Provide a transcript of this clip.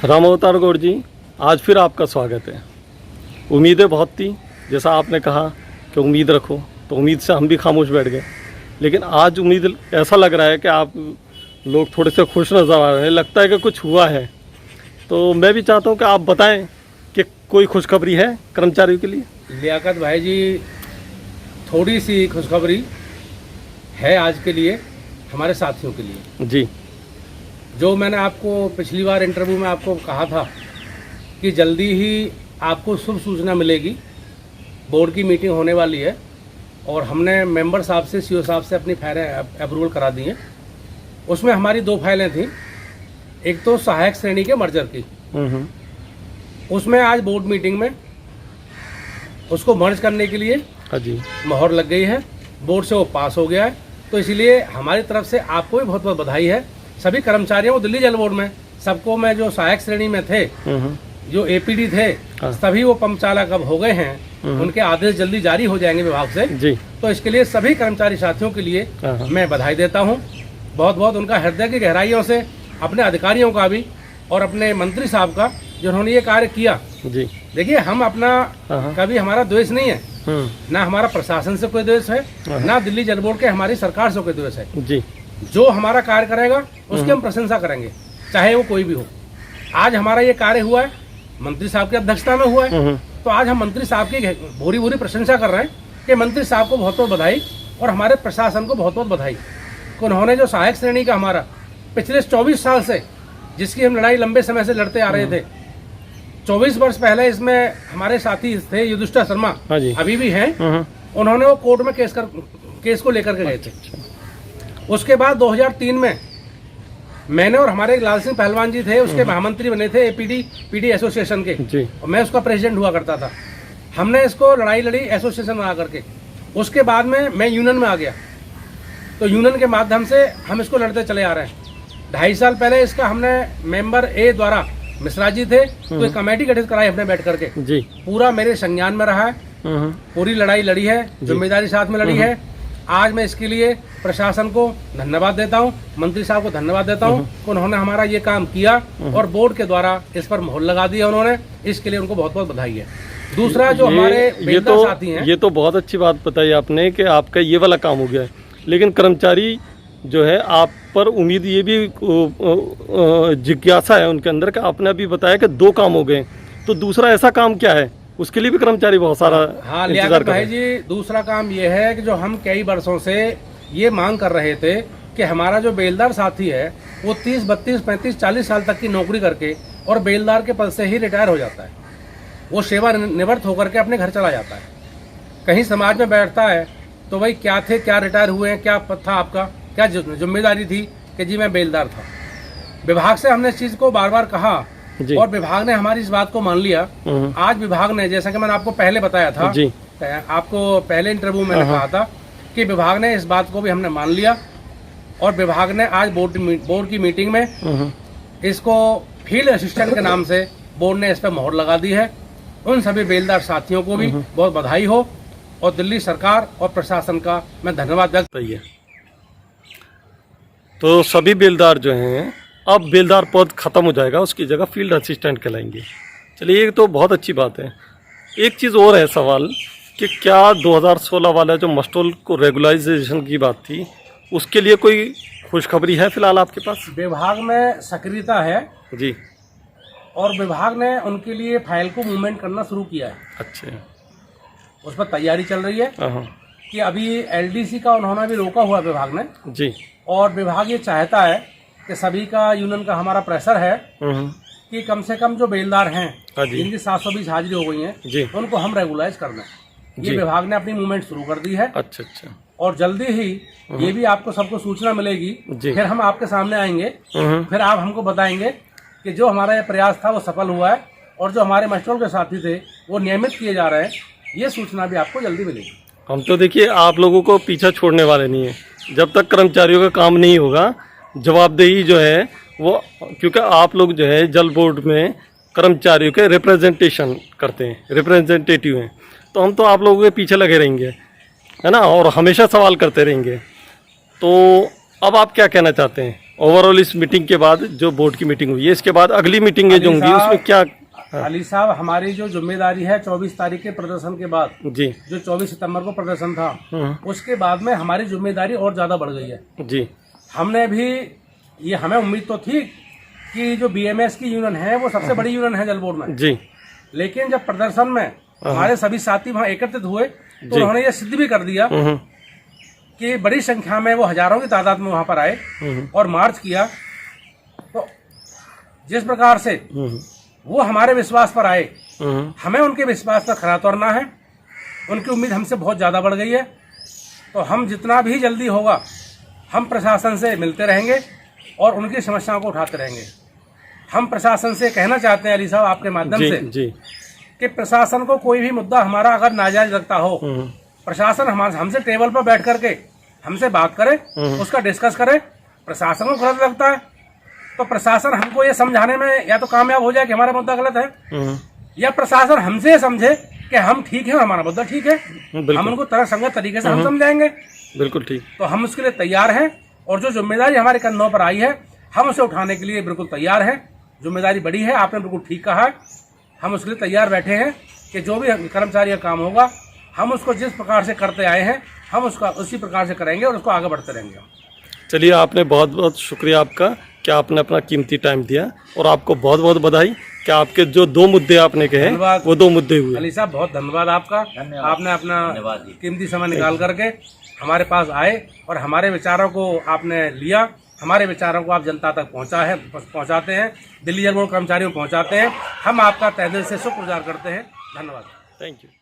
राम अवतार गौड़ जी, आज फिर आपका स्वागत है। उम्मीदें बहुत थी, जैसा आपने कहा कि उम्मीद रखो, तो उम्मीद से हम भी खामोश बैठ गए। लेकिन आज उम्मीद ऐसा लग रहा है कि आप लोग थोड़े से खुश नज़र आ रहे हैं, लगता है कि कुछ हुआ है। तो मैं भी चाहता हूं कि आप बताएं कि कोई खुशखबरी है कर्मचारियों के लिए। लियाकत भाई जी, थोड़ी सी खुशखबरी है आज के लिए, हमारे साथियों के लिए। जी, जो मैंने आपको पिछली बार इंटरव्यू में आपको कहा था कि जल्दी ही आपको शुभ सूचना मिलेगी, बोर्ड की मीटिंग होने वाली है और हमने मेंबर साहब से, सीओ साहब से अपनी फाइलें अप्रूवल करा दी हैं। उसमें हमारी 2 फाइलें थीं, एक तो सहायक श्रेणी के मर्जर की, उसमें आज बोर्ड मीटिंग में उसको मर्ज करने के लिए जी मोहर लग गई है, बोर्ड से वो पास हो गया है। तो इसलिए हमारी तरफ से आपको भी बहुत बहुत बधाई है। सभी कर्मचारियों को दिल्ली जल बोर्ड में सबको, मैं जो सहायक श्रेणी में थे, जो एपीडी थे, सभी वो पंप चालक अब हो गए हैं। उनके आदेश जल्दी जारी हो जाएंगे विभाग से जी। तो इसके लिए सभी कर्मचारी साथियों के लिए मैं बधाई देता हूं, बहुत बहुत उनका हृदय की गहराइयों से, अपने अधिकारियों का भी और अपने मंत्री साहब का, जिन्होंने ये कार्य किया जी। देखिए, हम अपना कभी हमारा द्वेष नहीं है, ना हमारा प्रशासन से कोई द्वेष है, ना दिल्ली जल बोर्ड के हमारी सरकार से कोई द्वेष है जी। जो हमारा कार्य करेगा उसकी हम प्रशंसा करेंगे, चाहे वो कोई भी हो। आज हमारा ये कार्य हुआ है, मंत्री साहब की अध्यक्षता में हुआ है, तो आज हम मंत्री साहब की भूरी भूरी प्रशंसा कर रहे हैं कि मंत्री साहब को बहुत बहुत बधाई और हमारे प्रशासन को बहुत बहुत बधाई कि उन्होंने जो सहायक श्रेणी का हमारा पिछले 24 साल से, जिसकी हम लड़ाई लंबे समय से लड़ते आ रहे थे, 24 वर्ष पहले इसमें हमारे साथी थे युधिष्ठिर शर्मा, अभी भी हैं, उन्होंने वो कोर्ट में केस को लेकर के गए थे। उसके बाद 2003 में मैंने और हमारे लाल सिंह पहलवान जी थे, उसके महामंत्री बने थे पीडी एसोसिएशन के जी। और मैं उसका प्रेसिडेंट हुआ करता था। हमने इसको लड़ाई लड़ी एसोसिएशन में आकर के। उसके बाद में मैं यूनियन में आ गया, तो यूनियन के माध्यम से हम इसको लड़ते चले आ रहे हैं। 2.5 साल पहले इसका हमने मेंबर ए द्वारा, मिश्रा जी थे, तो एक कमेटी गठित कराई हमने बैठ करके जी। पूरा मेरे संज्ञान में रहा है, पूरी लड़ाई लड़ी है, जिम्मेदारी साथ में लड़ी है। आज मैं इसके लिए प्रशासन को धन्यवाद देता हूं, मंत्री साहब को धन्यवाद देता हूं कि उन्होंने हमारा ये काम किया और बोर्ड के द्वारा इस पर मोहर लगा दी है उन्होंने। इसके लिए उनको बहुत बहुत बधाई है। दूसरा, जो हमारे बेलदार साथी हैं, ये तो बहुत अच्छी बात बताई आपने कि आपका ये वाला काम हो गया है। लेकिन कर्मचारी जो है, आप पर उम्मीद ये भी जिज्ञासा है उनके अंदर कि आपने अभी बताया कि 2 काम हो गए, तो दूसरा ऐसा काम क्या है, उसके लिए भी कर्मचारी बहुत सारा हाँ लियाकत भाई जी, दूसरा काम ये है कि जो हम कई वर्षों से ये मांग कर रहे थे कि हमारा जो बेलदार साथी है वो 30, 32, 35, 40 साल तक की नौकरी करके और बेलदार के पद से ही रिटायर हो जाता है। वो सेवा निवृत्त होकर के अपने घर चला जाता है, कहीं समाज में बैठता है तो भाई क्या थे, क्या रिटायर हुए हैं, क्या पद था आपका, क्या जिम्मेदारी थी कि जी मैं बेलदार था। विभाग से हमने इस चीज को बार बार कहा और विभाग ने हमारी इस बात को मान लिया। आज विभाग ने, जैसा कि मैंने आपको पहले बताया था जी। आपको पहले इंटरव्यू में कहा था कि विभाग ने इस बात को भी हमने मान लिया और विभाग ने आज बोर्ड की मीटिंग में इसको फील्ड असिस्टेंट के नाम से बोर्ड ने इस पर मोहर लगा दी है। उन सभी बेलदार साथियों को भी बहुत बधाई हो और दिल्ली सरकार और प्रशासन का मैं धन्यवाद व्यक्त किया। तो सभी बेलदार जो हैं, अब बेलदार पद खत्म हो जाएगा, उसकी जगह फील्ड असिस्टेंट कहलाएंगे। चलिए, ये तो बहुत अच्छी बात है। एक चीज़ और है सवाल कि क्या 2016 वाला जो मस्टोल को रेगुलराइजेशन की बात थी, उसके लिए कोई खुशखबरी है फिलहाल आपके पास? विभाग में सक्रियता है जी और विभाग ने उनके लिए फाइल को मूवमेंट करना शुरू किया है। अच्छा, उस पर तैयारी चल रही है कि अभी एलडीसी का उन्होंने भी रोका हुआ विभाग ने जी। और विभाग ये चाहता है कि सभी का, यूनियन का हमारा प्रेशर है कि कम से कम जो बेलदार हैं जिनकी 720 हाजिरी हो गई है उनको हम रेगुलाइज कर दें। ये विभाग ने अपनी मूवमेंट शुरू कर दी है। अच्छा। और जल्दी ही ये भी आपको सबको सूचना मिलेगी, फिर हम आपके सामने आएंगे, फिर आप हमको बताएंगे कि जो हमारा ये प्रयास था वो सफल हुआ है और जो हमारे मस्टोल के साथी थे वो नियमित किए जा रहे हैं। ये सूचना भी आपको जल्दी मिलेगी। हम तो देखिए, आप लोगों को पीछा छोड़ने वाले नहीं है। जब तक कर्मचारियों का काम नहीं होगा, जवाबदेही जो है वो, क्योंकि आप लोग जो है जल बोर्ड में कर्मचारियों के रिप्रेजेंटेशन करते हैं, रिप्रेजेंटेटिव हैं, तो हम तो आप लोगों के पीछे लगे रहेंगे, है ना, और हमेशा सवाल करते रहेंगे। तो अब आप क्या कहना चाहते हैं ओवरऑल इस मीटिंग के बाद जो बोर्ड की मीटिंग हुई है, इसके बाद अगली मीटिंगें जो होंगी उसमें क्या? अली साहब, हमारी जो जिम्मेदारी है 24 तारीख के प्रदर्शन के बाद, जी जो 24 सितंबर को प्रदर्शन था, उसके बाद में हमारी जिम्मेदारी और ज्यादा बढ़ गई है जी। हमने भी ये, हमें उम्मीद तो थी कि जो बीएमएस की यूनियन है वो सबसे बड़ी यूनियन है जल बोर्ड में जी, लेकिन जब प्रदर्शन में हमारे सभी साथी वहाँ एकत्रित हुए तो उन्होंने ये सिद्ध भी कर दिया कि बड़ी संख्या में वो हजारों की तादाद में वहां पर आए और मार्च किया। तो जिस प्रकार से वो हमारे विश्वास पर आए, हमें उनके विश्वास पर खरा उतरना है। उनकी उम्मीद हमसे बहुत ज्यादा बढ़ गई है। तो हम जितना भी जल्दी होगा हम प्रशासन से मिलते रहेंगे और उनकी समस्याओं को उठाते रहेंगे। हम प्रशासन से कहना चाहते हैं अली साहब आपके माध्यम से जी कि प्रशासन को कोई भी मुद्दा हमारा अगर नाजायज लगता हो, प्रशासन हमसे टेबल पर बैठ करके हमसे बात करे, उसका डिस्कस करे। प्रशासन को गलत लगता है तो प्रशासन हमको ये समझाने में या तो कामयाब हो जाए कि हमारा मुद्दा गलत है, या प्रशासन हमसे समझे कि हम ठीक है और हमारा मुद्दा ठीक है। हम उनको तरह संगत तरीके से हम समझाएंगे। बिल्कुल ठीक। तो हम उसके लिए तैयार हैं और जो जिम्मेदारी हमारे कंधों पर आई है हम उसे उठाने के लिए बिल्कुल तैयार हैं। जिम्मेदारी बड़ी है, आपने बिल्कुल ठीक कहा है। हम उसके लिए तैयार बैठे हैं कि जो भी कर्मचारी का काम होगा हम उसको जिस प्रकार से करते आए हैं हम उसका उसी प्रकार से करेंगे और उसको आगे बढ़ते रहेंगे। चलिए, आपने बहुत बहुत शुक्रिया आपका कि आपने अपना कीमती टाइम दिया, और आपको बहुत बहुत बधाई कि आपके जो 2 मुद्दे आपने कहे वो 2 मुद्दे हुए। अली साहब बहुत धन्यवाद आपका। आपने अपना कीमती समय निकाल करके हमारे पास आए और हमारे विचारों को आपने लिया। हमारे विचारों को आप जनता तक पहुंचाते हैं, दिल्ली जल बोर्ड कर्मचारियों को पहुंचाते हैं। हम आपका तहे दिल से शुक्रगुजार करते हैं। धन्यवाद। Thank you.